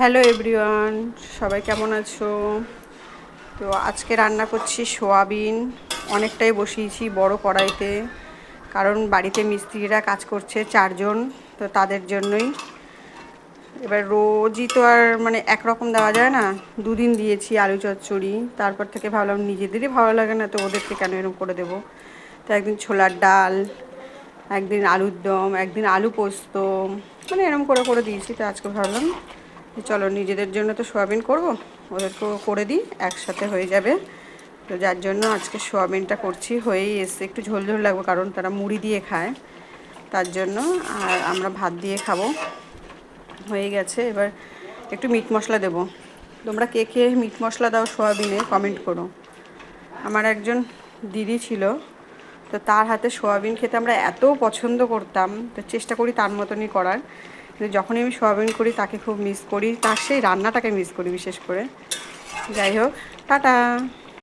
Hello everyone, সবাই কেমন আছো? তো আজকে রান্না করছি সোয়াবিন। অনেকটাই বসিয়েছি বড় কড়াইতে, কারণ বাড়িতে মিস্ত্রিরা কাজ করছে 4 জন, তো তাদের জন্যই। এবার রোজই তো আর একরকম দেওয়া যায় না। দুদিন দিয়েছি আলু চচ্চড়ি, তারপর থেকে ভাবলাম নিজেদেরই ভালো লাগে না, তো ওদেরকে কেন এরকম করে দেবো। তো একদিন ছোলার ডাল, একদিন আলুর দম, একদিন আলু পোস্ত, এরকম করে করে দিয়েছি। তো আজকে ভাবলাম চলো নিজেদের জন্য তো সোয়াবিন করব, ওদেরকেও করে দিই, একসাথে হয়ে যাবে। তো যার জন্য আজকে সোয়াবিনটা করছি। হয়েই এসছে, একটু ঝোল ঝোল লাগবে কারণ তারা মুড়ি দিয়ে খায়, তার জন্য। আর আমরা ভাত দিয়ে খাবো। হয়ে গেছে, এবার একটু মিট মশলা দেবো। তোমরা কে কে মিট মশলা দাও সোয়াবিনে কমেন্ট করো। আমার একজন দিদি ছিল, তো তার হাতে সোয়াবিন খেতে আমরা এত পছন্দ করতাম, তো চেষ্টা করি তার মতনই করার। কিন্তু যখনই আমি সোয়াবিন করি তাকে খুব মিস করি, তার সেই রান্নাটাকে মিস করি বিশেষ করে। যাই হোক, টাটা।